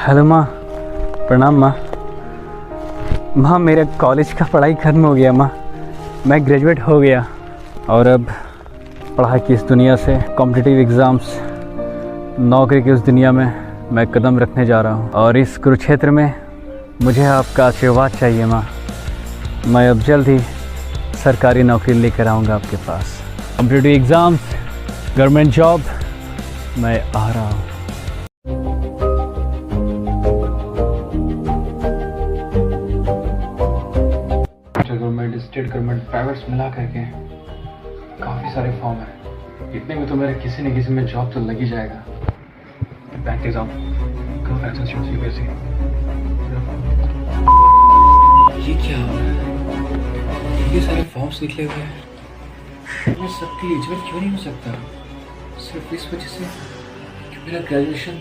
Hello माँ। प्रणाम माँ। माँ मेरे कॉलेज का पढ़ाई ख़त्म हो गया माँ, मैं ग्रेजुएट हो गया और अब पढ़ाई की इस दुनिया से कॉम्पिटिटिव एग्ज़ाम्स, नौकरी की उस दुनिया में मैं कदम रखने जा रहा हूँ और इस कुरुक्षेत्र में मुझे आपका आशीर्वाद चाहिए माँ। मैं अब जल्द ही सरकारी नौकरी लेकर आऊँगा आपके पास। कॉम्पिटिटिव एग्ज़ाम्स, गवर्नमेंट जॉब, मैं आ रहा हूँ। गवर्नमेंट, स्टेट गवर्नमेंट, प्राइवेट्स मिला करके काफ़ी सारे फॉर्म हैं। इतने में तो मेरे किसी न किसी में जॉब तो लग ही जाएगा। Bank exam, UPSC. ये क्या हो रहा है? ये सारे फॉर्म्स निकले हुए हैं। मैं सबके एलिजिबल क्यों नहीं हो सकता? सिर्फ इस वजह से कि मेरा ग्रेजुएशन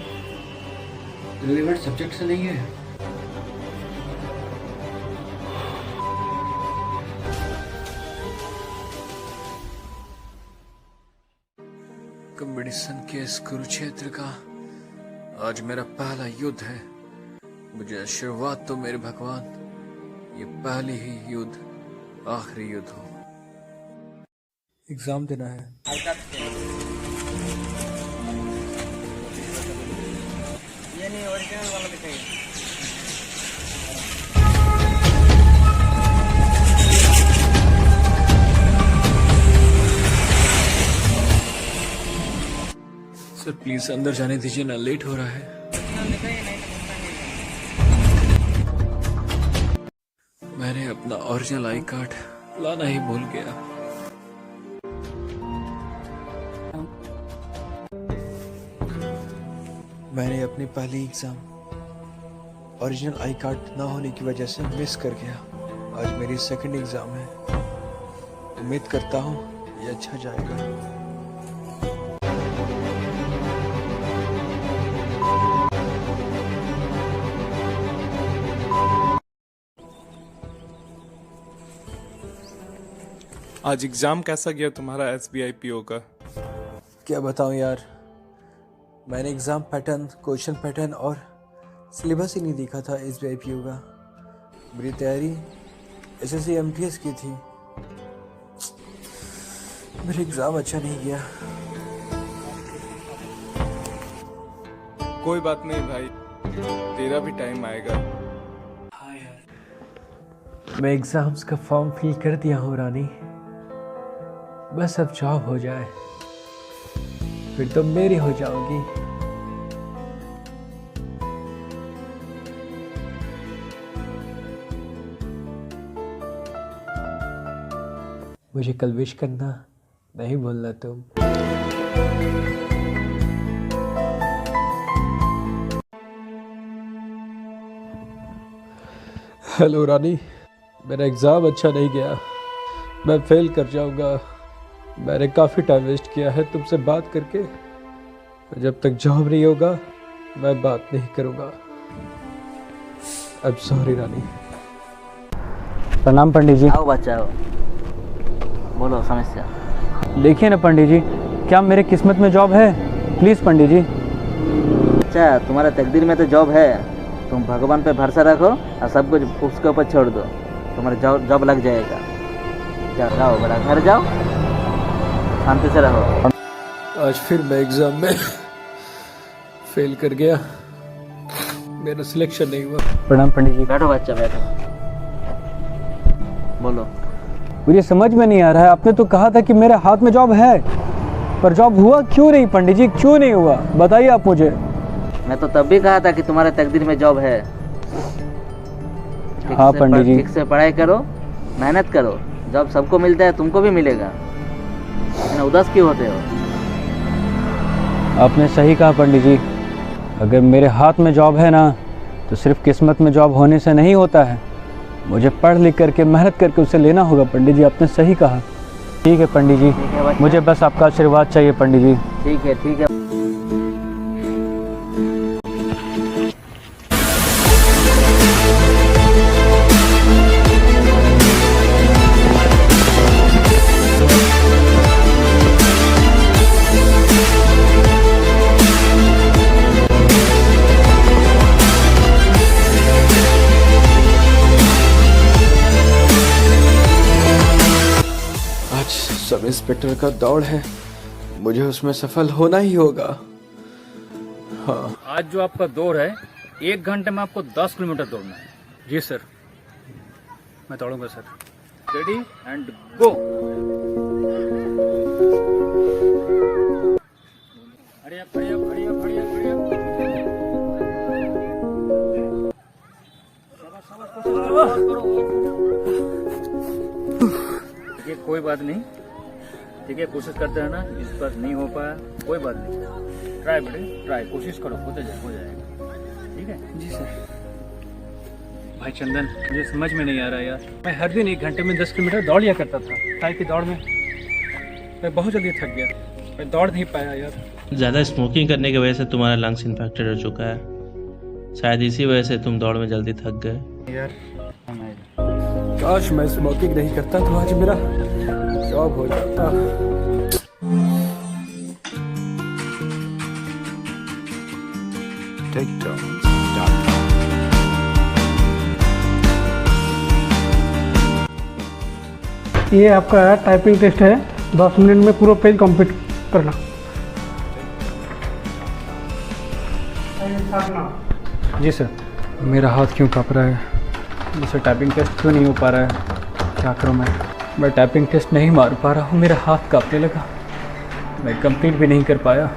रिलेवेंट सब्जेक्ट से नहीं है। कंपटीशन के इस कुरुक्षेत्र का आज मेरा पहला युद्ध है। मुझे आशीर्वाद तो मेरे भगवान, ये पहली ही युद्ध आखिरी युद्ध हो। एग्जाम देना है। ये नहीं, ओरिजिनल वाला दिखाइए। सर प्लीज अंदर जाने दीजिए ना, लेट हो रहा है। मैंने अपना ओरिजिनल आई कार्ड लाना ही भूल गया। मैंने अपनी पहली एग्जाम ओरिजिनल आई कार्ड ना होने की वजह से मिस कर गया। आज मेरी सेकंड एग्जाम है। उम्मीद करता हूँ ये अच्छा जाएगा। आज एग्जाम कैसा गया तुम्हारा SBI PO का? क्या बताऊं यार, मैंने एग्ज़ाम पैटर्न, क्वेश्चन पैटर्न और सिलेबस ही नहीं देखा था SBI PO का। मेरी तैयारी SSC MTS की थी। मेरा एग्ज़ाम अच्छा नहीं गया। कोई बात नहीं भाई, तेरा भी टाइम आएगा। हाँ यार, मैं एग्ज़ाम्स का फॉर्म फिल कर दिया हूँ रानी। बस अब जॉब हो जाए, फिर तो मेरी हो जाओगी। मुझे कल विश करना नहीं भूलना तुम। हेलो रानी, मेरा एग्ज़ाम अच्छा नहीं गया, मैं फेल कर जाऊंगा। मैंने काफ़ी टाइम वेस्ट किया है तुमसे बात करके। जब तक जॉब नहीं होगा मैं बात नहीं करूंगा। अब सॉरी रानी। प्रणाम पंडित जी। आओ बच्चा आओ, बोलो समस्या। देखिए ना पंडित जी, क्या मेरे किस्मत में जॉब है? प्लीज़ पंडित जी। अच्छा, तुम्हारा तकदीर में तो जॉब है। तुम भगवान पे भरोसा रखो और सब कुछ उसके ऊपर छोड़ दो, तुम्हारा जॉब लग जाएगा। जाओ बड़ा, घर जाओ, शांति से रहो। आज फिर मैं एग्ज़ाम में फेल कर गया, मेरा सिलेक्शन नहीं हुआ। प्रणाम पंडित जी। बैठो बच्चा, बैठो, बोलो। मुझे समझ में नहीं आ रहा है, आपने तो कहा था कि मेरे हाथ में जॉब है, पर जॉब हुआ क्यों नहीं पंडित जी? क्यों नहीं हुआ, बताइए आप मुझे। मैं तो तब भी कहा था कि तुम्हारे तकदीर में जॉब है। हाँ पंडित जी। ठीक से पढ़ाई करो, मेहनत करो, जॉब सबको मिलता है, तुमको भी मिलेगा। उदास क्यों होते हो? आपने सही कहा पंडित जी। अगर मेरे हाथ में जॉब है ना, तो सिर्फ किस्मत में जॉब होने से नहीं होता है, मुझे पढ़ लिख करके मेहनत करके उसे लेना होगा। पंडित जी आपने सही कहा। ठीक है पंडित जी, मुझे बस आपका आशीर्वाद चाहिए पंडित जी। ठीक है, ठीक है। इंस्पेक्टर का दौड़ है, मुझे उसमें सफल होना ही होगा। हाँ, आज जो आपका दौड़ है 1 घंटे में आपको 10 किलोमीटर दौड़ना है। जी सर, मैं दौड़ूंगा sir. Ready and go. Hurry up, hurry up, hurry up, hurry up, hurry up. ये कोई बात नहीं, ठीक है, कोशिश करते रहना। इस बार नहीं हो पाया कोई बात नहीं, ट्राई बेटे ट्राई, कोशिश करो, हो जाएगा, ठीक है। जी सर। भाई चंदन, मुझे समझ में नहीं आ रहा यार, मैं हर दिन 1 घंटे में 10 किलोमीटर दौड़ लिया करता था। टाइम की दौड़ में मैं बहुत जल्दी थक गया, मैं दौड़ नहीं पाया यार। ज़्यादा स्मोकिंग करने की वजह से तुम्हारा लंग्स इन्फेक्टेड हो चुका है, शायद इसी वजह से तुम दौड़ में जल्दी थक गए यार काश मैं स्मोकिंग नहीं करता तो आज मेरा जॉब हो जाता। ये आपका टाइपिंग टेस्ट है, 10 मिनट में पूरा पेज कंप्लीट करना। जी सर। मेरा हाथ क्यों काँप रहा है? मुझसे टाइपिंग टेस्ट क्यों नहीं हो पा रहा है? क्या करूँ मैं टाइपिंग टेस्ट नहीं मार पा रहा हूँ, मेरा हाथ काँपने लगा, मैं कंप्लीट भी नहीं कर पाया,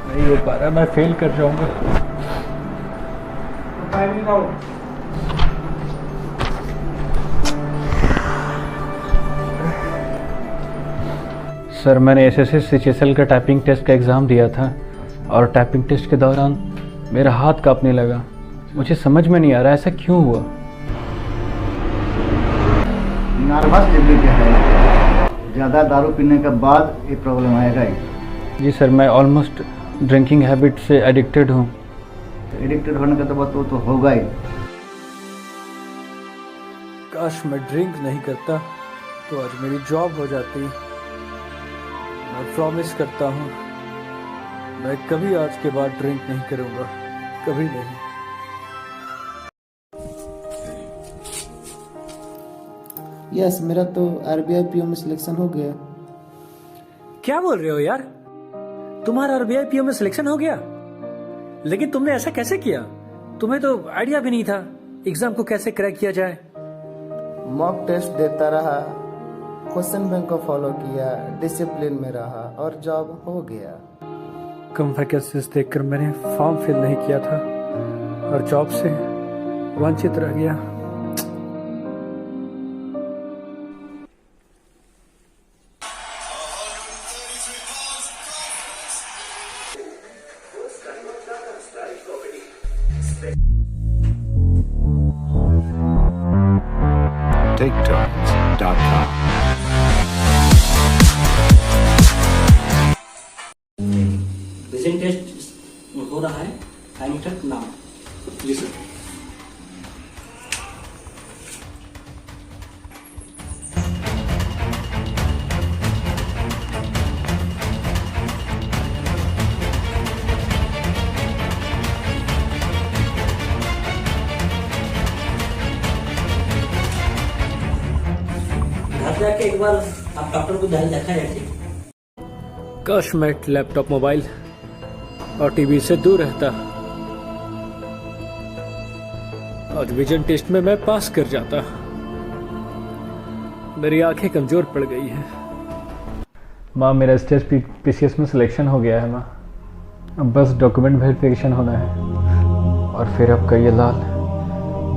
नहीं हो पा रहा, मैं फेल कर जाऊँगा। सर, मैंने एसएससी सीएचएसएल का टाइपिंग टेस्ट का एग्ज़ाम दिया था और टाइपिंग टेस्ट के दौरान मेरा हाथ काँपने लगा। मुझे समझ में नहीं आ रहा ऐसा क्यों हुआ। नर्वस एबिलिटी है, ज़्यादा दारू पीने के बाद ये प्रॉब्लम आएगा ही। जी सर, मैं ऑलमोस्ट ड्रिंकिंग हैबिट से एडिक्टेड हूँ। एडिक्टेड होने का तो बात तो होगा ही। काश मैं ड्रिंक नहीं करता तो आज मेरी जॉब हो जाती। मैं प्रॉमिस करता हूँ मैं कभी आज के बाद ड्रिंक नहीं करूँगा, कभी नहीं। यस, मेरा तो आरबीआई पीओ में सिलेक्शन हो गया। क्या बोल रहे हो यार, तुम्हारा आरबीआई पीओ में सिलेक्शन हो गया? लेकिन तुमने ऐसा कैसे किया? तुम्हें तो आइडिया भी नहीं था एग्जाम को कैसे क्रैक किया जाए। मॉक टेस्ट देता रहा, क्वेश्चन बैंक को फॉलो किया, डिसिप्लिन में रहा और जॉब हो गया। कम वैकेंसीज देखकर मैंने फॉर्म फिल नहीं किया था और जॉब से वंचित रह गया। TakeTurns.com. रीजनिंग टेस्ट हो रहा है, टाइम तक नाम। जी सर। घर जाके एक बार आप डॉक्टर को ध्यान देखा जाए। काश मैं लैपटॉप, मोबाइल और टीवी से दूर रहता। आज विजन टेस्ट में मैं पास कर जाता। मेरी आंखें कमजोर पड़ गई हैं। माँ, मेरा स्टेज पीसीएस में सिलेक्शन हो गया है माँ, अब बस डॉक्यूमेंट वेरिफिकेशन होना है और फिर आपका ये लाल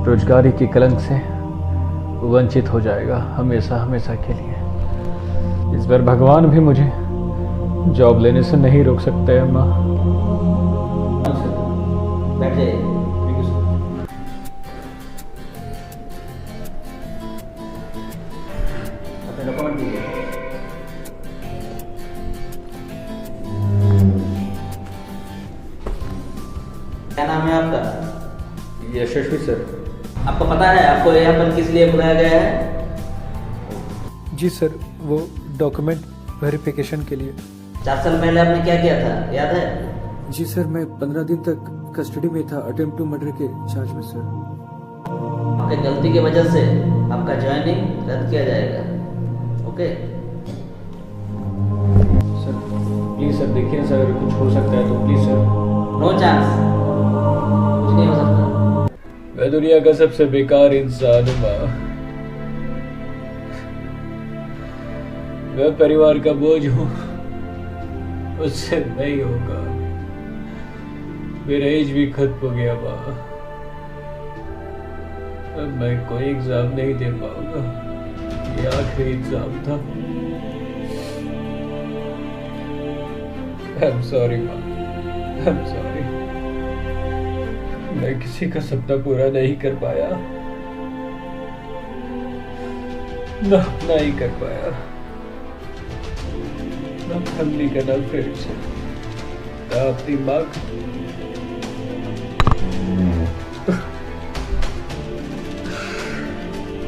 रोजगारी की कलंक से वंचित हो जाएगा हमेशा हमेशा के लिए। इस बार भगवान भी मुझे जॉब लेने से नहीं रोक सकते हैं माँ। बैठ जाइए। अपने डॉक्यूमेंट दीजिए। क्या नाम है आपका? यशस्वी सर। आपको पता है आपको यहाँ पर किस लिए बुलाया गया है? जी सर, वो डॉक्यूमेंट वेरिफिकेशन के लिए। 4 साल पहले आपने क्या किया था, याद है? जी सर, मैं 15 दिन तक कस्टडी में था, अटेम्प्ट टू मर्डर के चार्ज में सर। आपकी गलती की वजह से आपका ज्वाइनिंग रद्द किया जाएगा। ओके? प्लीज़ सर देखिए सर, अगर कुछ हो सकता है तो प्लीज़ सर। नो चांस, कुछ नहीं हो सकता। मैं दुनिया का सबसे बेकार इंसान हूँ माँ। मैं परिवार का बोझ हूँ, उससे नहीं होगा। मेरा एज भी खत्म हो गया माँ। अब मैं कोई एग्जाम नहीं दे पाऊंगा, ये आखिरी एग्जाम था। I'm sorry माँ, I'm sorry। मैं किसी का सपना पूरा नहीं कर पाया, ना अपना ही कर पाया, ना फैमिली का, ना फ्रेंड्स, ना अपनी माँ का।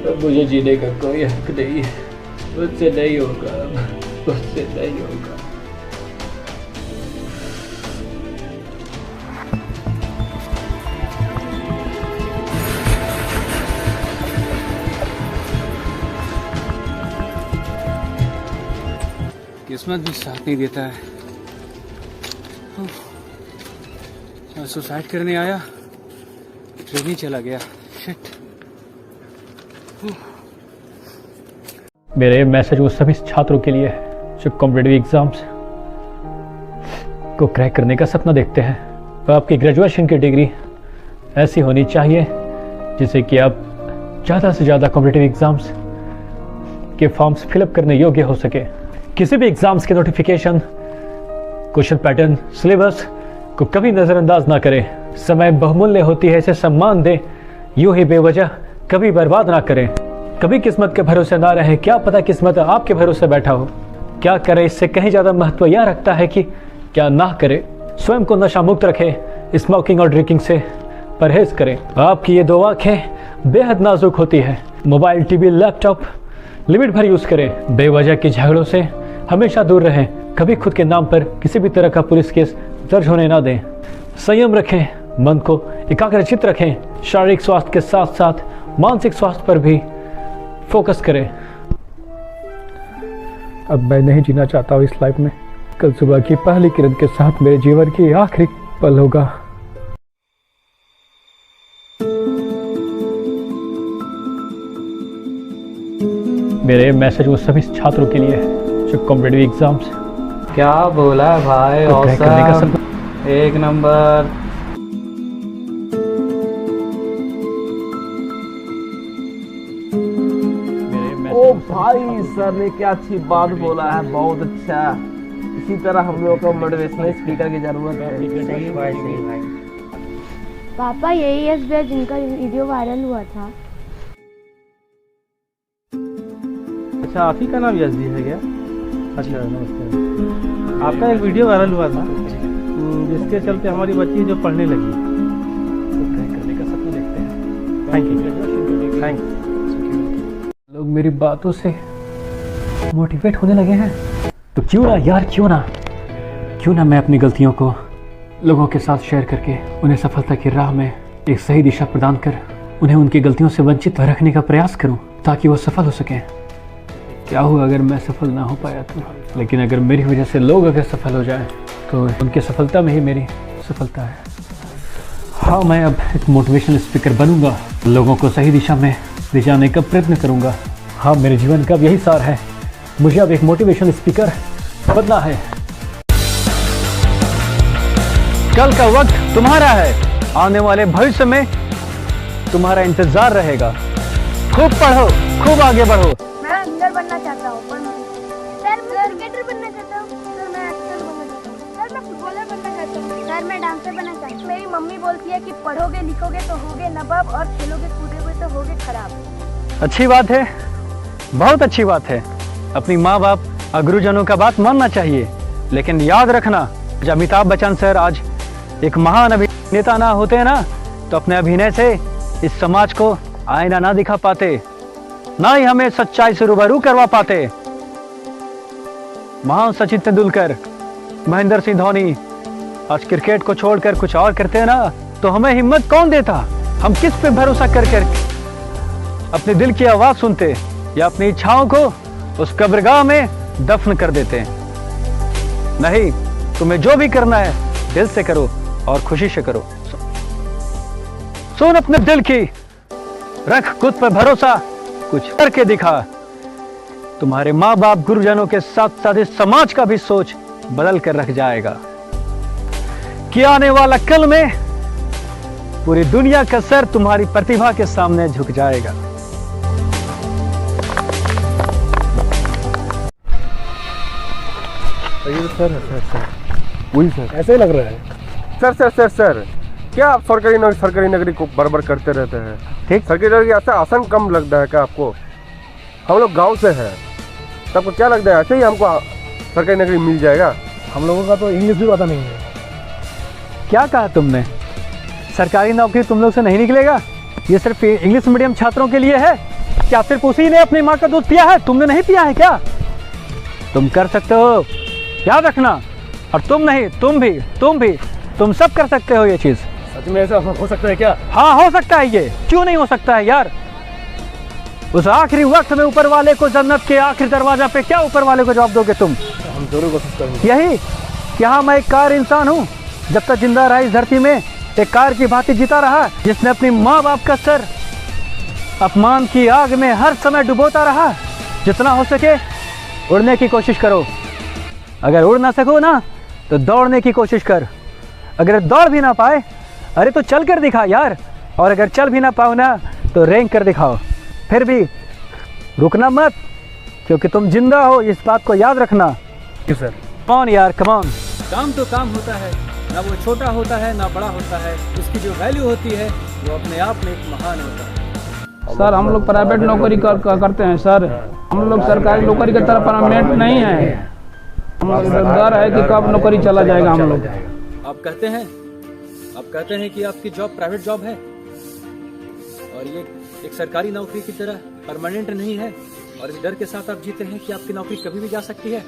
अब मुझे जीने का कोई हक नहीं है, मुझसे नहीं होगा, मुझसे नहीं होगा। किस्मत भी साथ नहीं देता है। मैं सुसाइड करने आया, ट्रेन ही चला गया। शिट। मेरे मैसेज वो सभी छात्रों के लिए है जो कॉम्पिटिटिव एग्जाम्स को क्रैक करने का सपना देखते हैं। तो आपकी ग्रेजुएशन की डिग्री ऐसी होनी चाहिए जिससे कि आप ज़्यादा से ज़्यादा कॉम्पिटिटिव एग्जाम्स के फॉर्म्स फिलअप करने योग्य हो सके। किसी भी एग्जाम्स के नोटिफिकेशन, क्वेश्चन पैटर्न, सिलेबस को कभी नज़रअंदाज ना करें। समय बहुमूल्य होती है, इसे सम्मान दें। यूं ही बेवजह कभी बर्बाद ना करें। कभी किस्मत के भरोसे ना रहें, क्या पता किस्मत आपके भरोसे बैठा हो। क्या करें इससे कहीं ज़्यादा महत्व यह रखता है कि क्या ना करें। स्वयं को नशा मुक्त रखें, स्मोकिंग और ड्रिंकिंग से परहेज करें। आपकी ये दो आँखें बेहद नाजुक होती है। मोबाइल, टीवी, लैपटॉप लिमिट भर यूज़ करें। बेवजह के झगड़ों से हमेशा दूर रहें। कभी खुद के नाम पर किसी भी तरह का पुलिस केस दर्ज होने ना दें। संयम रखें, मन को एकाग्रचित रखें। शारीरिक स्वास्थ्य के साथ साथ मानसिक स्वास्थ्य पर भी फोकस करें। अब मैं नहीं जीना चाहता हूँ इस लाइफ में। कल सुबह की पहली किरण के साथ मेरे जीवन की आखिरी पल होगा। मेरे मैसेज वो सभी छात्रों के लिए है जो कॉम्पिटिटिव एग्जाम्स क्या बोला भाई, को क्रैक करने का औसम, सपना। एक नंबर। ओ भाई सर ने क्या अच्छी बात बोला है, बहुत अच्छा। इसी तरह हम लोगों को मोटिवेशनल स्पीकर की जरूरत है। सही भाई। पापा यही एसबीआई जिनका वीडियो वायरल हुआ था। अच्छा, आप ही का नाम यशदी है क्या? अच्छा, नमस्कार। आपका एक वीडियो वायरल हुआ था जिसके चलते हमारी बच्ची जो पढ़ने लगी, करने का सपना देखते हैं। Thank you, thank. लोग मेरी बातों से मोटिवेट होने लगे हैं, तो क्यों ना यार, क्यों ना मैं अपनी गलतियों को लोगों के साथ शेयर करके उन्हें सफलता की राह में एक सही दिशा प्रदान कर उन्हें उनकी गलतियों से वंचित रखने का प्रयास करूं ताकि वो सफल हो सकें। क्या हुआ अगर मैं सफल ना हो पाया तो? लेकिन अगर मेरी वजह से लोग अगर सफल हो जाएं तो उनकी सफलता में ही मेरी सफलता है। हाँ, मैं अब एक मोटिवेशनल स्पीकर बनूंगा, लोगों को सही दिशा में ले जाने का प्रयत्न करूंगा। हाँ, मेरे जीवन का अब यही सार है, मुझे अब एक मोटिवेशनल स्पीकर बनना है। कल का वक्त तुम्हारा है, आने वाले भविष्य में तुम्हारा इंतजार रहेगा। खूब पढ़ो, खूब आगे बढ़ो। मैं सिंगर बनना चाहता हूँ, सर मैं क्रिकेटर बनना चाहता हूँ, सर मैं एक्टर बनना चाहता हूँ, सर मैं फुटबॉलर बनना चाहता हूँ, सर मैं डांसर बनना चाहता हूँ। मेरी मम्मी बोलती है कि पढ़ोगे लिखोगे तो होगे नवाब और खेलोगे कूदोगे तो होगे खराब। अच्छी बात है, बहुत अच्छी बात है। अपनी माँ बाप और गुरुजनों का बात मानना चाहिए, लेकिन याद रखना, जब अमिताभ बच्चन सर आज एक महान अभिनेता ना होते ना तो अपने अभिनय से इस समाज को आईना ना दिखा पाते, ना ही हमें सच्चाई से रूबरू करवा पाते। महान सचिन तेंदुलकर, महेंद्र सिंह धोनी आज क्रिकेट को छोड़कर कुछ और करते हैं ना तो हमें हिम्मत कौन देता? हम किस पे भरोसा कर अपने दिल की आवाज सुनते या अपनी इच्छाओं को उस कब्रगाह में दफन कर देते हैं। नहीं, तुम्हें जो भी करना है दिल से करो और खुशी से करो। सुन अपने दिल की, रख खुद पर भरोसा, कुछ करके दिखा। तुम्हारे माँ बाप गुरुजनों के साथ साथ इस समाज का भी सोच बदल कर रख जाएगा कि आने वाला कल में पूरी दुनिया का सर तुम्हारी प्रतिभा के सामने झुक जाएगा। सर वही सर, ऐसे ही लग रहा है। सर क्या आप सरकारी नौकरी को बराबर करते रहते हैं? ठीक, सरकारी नौकरी ऐसा आसान कम लगता है क्या आपको? हम लोग गांव से हैं, सबको क्या लगता है ऐसे ही हमको सरकारी नौकरी मिल जाएगा? हम लोगों का तो इंग्लिश भी पता नहीं है। क्या कहा तुमने? सरकारी नौकरी तुम लोग से नहीं निकलेगा? ये सिर्फ इंग्लिश मीडियम छात्रों के लिए है क्या? सिर्फ उसी ने अपनी माँ का दूध पिया है, तुमने नहीं पिया है क्या? तुम कर सकते हो, याद रखना। और तुम नहीं, तुम भी तुम सब कर सकते हो ये चीज। सच में ऐसा हो सकता है क्या? हाँ, हो सकता है। ये क्यों नहीं हो सकता है यार? उस आखिरी वक्त में ऊपर वाले को, जन्नत के आखिरी दरवाजा पे क्या ऊपर वाले को जवाब दोगे तुम? हम जरूर कोशिश करेंगे। यही कि हाँ, मैं एक कार इंसान हूँ, जब तक जिंदा रहा इस धरती में एक कार की भांति जीता रहा, जिसने अपनी माँ बाप का सर अपमान की आग में हर समय डुबोता रहा। जितना हो सके उड़ने की कोशिश करो। अगर उड़ ना सको ना तो दौड़ने की कोशिश कर। अगर दौड़ भी ना पाए, अरे तो चल कर दिखा यार। और अगर चल भी ना पाओ ना तो रेंग कर दिखाओ। फिर भी रुकना मत, क्योंकि तुम जिंदा हो, इस बात को याद रखना। सर कौन यार, कमॉन। काम तो काम होता है, ना वो छोटा होता है ना बड़ा होता है। उसकी जो वैल्यू होती है वो अपने आप में एक महान होता है। सर हम लोग प्राइवेट नौकरी करते हैं सर, हम लोग सरकारी नौकरी की तरफ परमानेंट नहीं है। हम लोग डर है कि कब नौकरी चला जाएगा हम लोग। आप कहते हैं कि आपकी जॉब प्राइवेट जॉब है और ये एक सरकारी नौकरी की तरह परमानेंट नहीं है, और इस डर के साथ आप जीते हैं कि आपकी नौकरी कभी भी जा सकती है।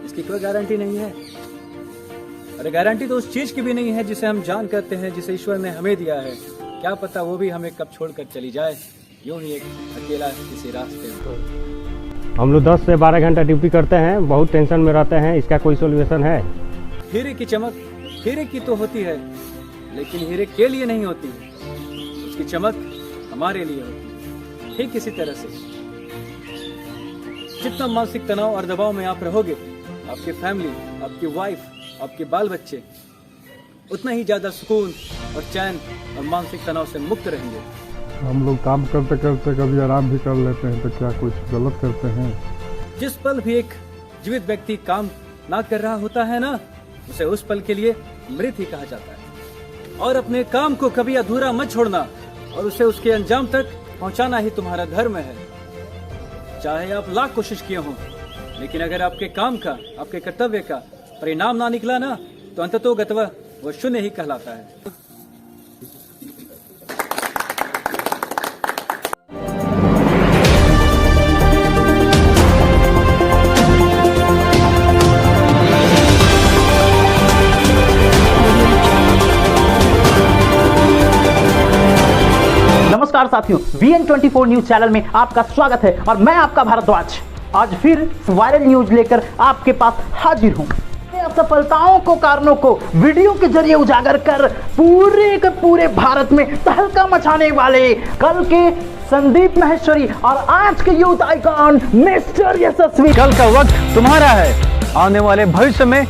इसकी कोई गारंटी नहीं है। अरे गारंटी तो उस चीज की भी नहीं है जिसे हम जान करते हैं, जिसे ईश्वर ने हमें दिया है। क्या पता वो भी हमें कब छोड़कर चली जाए, यूं ही एक अकेला किसी रास्ते में। हम लोग 10 से 12 घंटा ड्यूटी करते हैं, बहुत टेंशन में रहते हैं। इसका कोई सोल्यूशन है? हीरे की चमक हीरे की तो होती है, लेकिन हीरे के लिए नहीं होती। उसकी चमक हमारे लिए होती है। ठीक इसी तरह से जितना मानसिक तनाव और दबाव में आप रहोगे, आपकी फैमिली, आपकी वाइफ, आपके बाल बच्चे उतना ही ज्यादा सुकून और चैन और मानसिक तनाव से मुक्त रहेंगे। हम लोग काम करते करते कभी आराम भी कर लेते हैं, तो क्या कुछ गलत करते हैं? जिस पल भी एक जीवित व्यक्ति काम ना कर रहा होता है ना, उसे उस पल के लिए मृत ही कहा जाता है। और अपने काम को कभी अधूरा मत छोड़ना, और उसे उसके अंजाम तक पहुंचाना ही तुम्हारा धर्म है। चाहे आप लाख कोशिश किए हों, लेकिन अगर आपके काम का, आपके कर्तव्य का परिणाम ना निकला ना, तो अंततोगत्वा वो शून्य ही कहलाता है। नमस्कार साथियों, VN24 न्यूज चैनल में आपका स्वागत है और मैं आपका भारद्वाज आज फिर वायरल न्यूज लेकर आपके पास हाजिर हूं। असफलताओं को, कारणों को वीडियो के जरिए उजागर कर पूरे के पूरे भारत में तहलका मचाने वाले कल के संदीप माहेश्वरी और आज के यूथ आइकॉन मिस्टर यशस्वी। कल का वक्त तुम्हारा है, आने वाले भविष्य में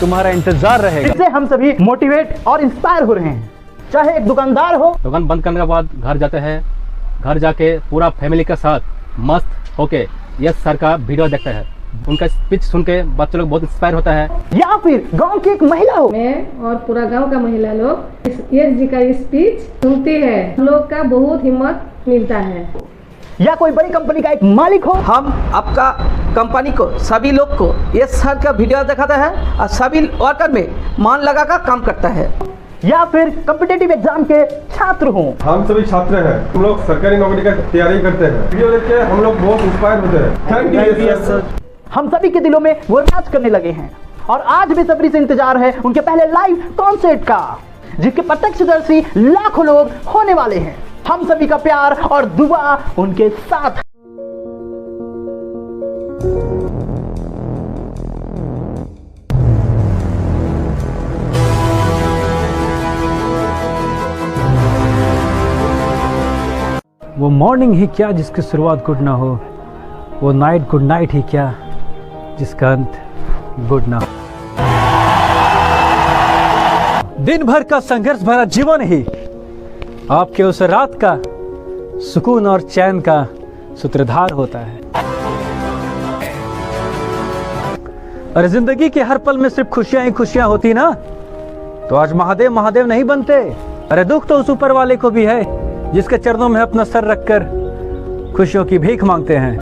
तुम्हारा इंतजार रहेगा। इससे हम सभी मोटिवेट और इंस्पायर हो रहे हैं। चाहे एक दुकानदार हो, दुकान बंद करने के बाद घर जाते हैं, घर जाके पूरा फैमिली के साथ मस्त होके यश सर का वीडियो देखते हैं, उनका स्पीच सुन के बच्चे लोग बहुत इंस्पायर होता है। या फिर गांव की एक महिला हो, मैं और पूरा गांव का महिला लोग इस यश जी का स्पीच सुनती है, हम लोग का बहुत हिम्मत मिलता है। या कोई बड़ी कंपनी का एक मालिक हो, हम आपका कंपनी को, सभी लोग को यश सर का वीडियो दिखाता है और सभी वर्कर में मन लगा कर काम करता है। या फिर कॉम्पिटिटिव एग्जाम के छात्र हो, हम सभी छात्र हैं, हम लोग सरकारी नौकरी का तैयारी करते हैं। वीडियो देख के हम लोग बहुत इंस्पायर होते हैं। Thank you sir. हम सभी के दिलों में वो राज करने लगे हैं और आज भी सब्री से इंतजार है उनके पहले लाइव कॉन्सर्ट का, जिसके प्रत्यक्षदर्शी लाखों लोग होने वाले हैं। हम सभी का प्यार और दुआ उनके साथ। वो मॉर्निंग ही क्या जिसकी शुरुआत गुड ना हो, वो नाइट गुड नाइट ही क्या जिसका अंत गुड ना हो। दिन भर का संघर्ष भरा जीवन ही आपके उस रात का सुकून और चैन का सूत्रधार होता है। अरे जिंदगी के हर पल में सिर्फ खुशियां ही खुशियां होती ना, तो आज महादेव महादेव नहीं बनते। अरे दुख तो उस ऊपर वाले को भी है जिसके चरणों में अपना सर रखकर खुशियों की भीख मांगते हैं।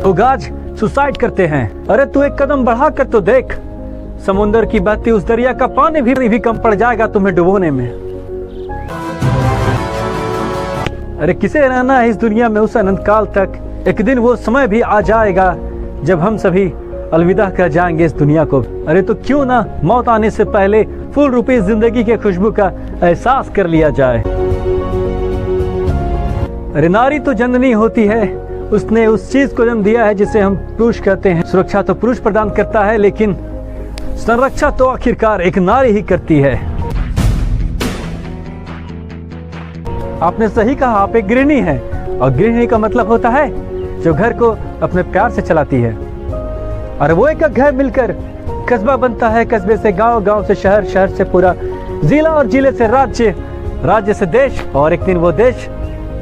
लोग आज सुसाइड करते हैं। अरे तू एक कदम बढ़ा कर तो देख, समुंदर की बहती उस दरिया का पानी भी कम पड़ जाएगा तुम्हें डुबोने में। अरे किसे रहना है इस दुनिया में उस अनंत काल तक, एक दिन वो समय भी आ जाएगा जब हम सभी अलविदा कर जाएंगे इस दुनिया को। अरे तो क्यों ना मौत आने से पहले फूल रूपी जिंदगी के खुशबू का एहसास कर लिया जाए। अरे नारी तो जननी होती है, उसने उस चीज को जन्म दिया है जिसे हम पुरुष कहते हैं। सुरक्षा तो पुरुष प्रदान करता है, लेकिन संरक्षा तो आखिरकार एक नारी ही करती है। आपने सही कहा, आप एक गृहिणी हैं, और गृहिणी का मतलब होता है जो घर को अपने प्यार से चलाती है। और वो एक घर मिलकर कस्बा बनता है, कस्बे से गांव, गांव से शहर, शहर से पूरा जिला और जिले से राज्य, राज्य से देश, और एक दिन वो देश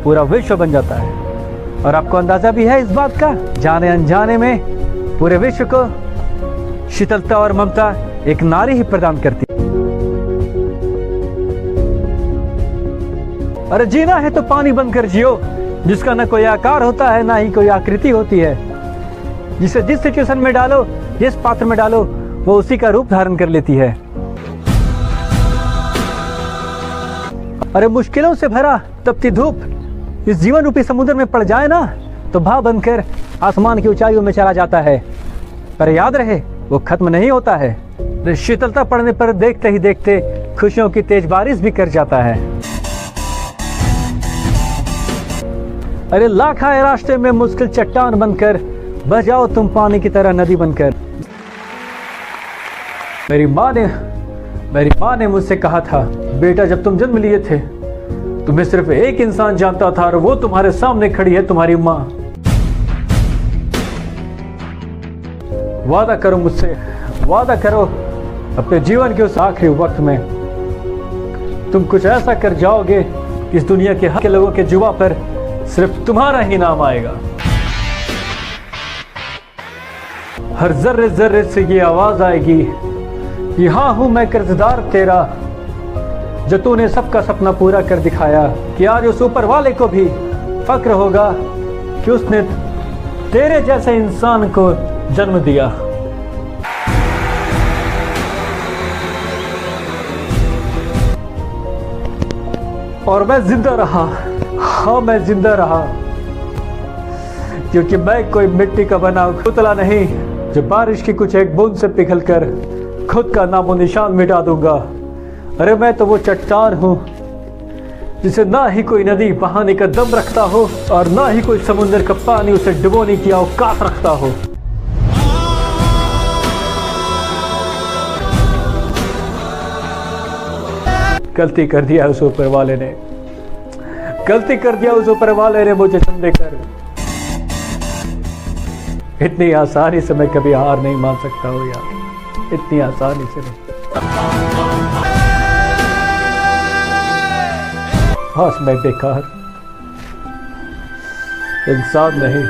पूरा विश्व बन जाता है। और आपको अंदाजा भी है इस बात का, जाने अनजाने में पूरे विश्व को शीतलता और ममता एक नारी ही प्रदान करती है। अरे जीना है तो पानी बनकर जियो, जिसका न कोई आकार होता है ना ही कोई आकृति होती है। जिसे जिस सिचुएशन में डालो, जिस पात्र में डालो, वो उसी का रूप धारण कर लेती है। अरे मुश्किलों से भरा तपती धूप इस जीवन रूपी समुद्र में पड़ जाए ना, तो भाव बनकर आसमान की ऊंचाइयों में चला जाता है। पर याद रहे, वो खत्म नहीं होता है। शीतलता पड़ने पर देखते ही देखते खुशियों की तेज बारिश भी कर जाता है। अरे लाख आए रास्ते में मुश्किल चट्टान बनकर, बह जाओ तुम पानी की तरह नदी बनकर। मेरी माँ ने मुझसे कहा था, बेटा जब तुम जन्म लिए थे तुम्हें सिर्फ एक इंसान जानता था, और वो तुम्हारे सामने खड़ी है, तुम्हारी माँ। वादा करो मुझसे, वादा करो अपने जीवन के उस आखिरी वक्त में तुम कुछ ऐसा कर जाओगे कि इस दुनिया के हर लोगों के जुबान पर सिर्फ तुम्हारा ही नाम आएगा। हर जर्रे जर्रे से ये आवाज आएगी, यहाँ हूं मैं कर्जदार तेरा, जो तूने सबका सपना पूरा कर दिखाया। कि आज उस ऊपर वाले को भी फक्र होगा कि उसने तेरे जैसे इंसान को जन्म दिया। और मैं जिंदा रहा, हाँ मैं जिंदा रहा, क्योंकि मैं कोई मिट्टी का बना पुतला नहीं जो बारिश की कुछ एक बूंद से पिघलकर खुद का नामो निशान मिटा दूंगा। अरे मैं तो वो चट्टान हूं जिसे ना ही कोई नदी बहाने का दम रखता हो, और ना ही कोई समुद्र का पानी उसे डुबोने की औकात रखता हो। गलती कर दिया उस ऊपर वाले ने, गलती कर दिया उस ऊपर वाले ने मुझे जन्म देकर। इतनी आसानी से मैं कभी हार नहीं मान सकता हूँ यार, इतनी आसानी से नहीं। बस मैं बेकार इंसान नहीं,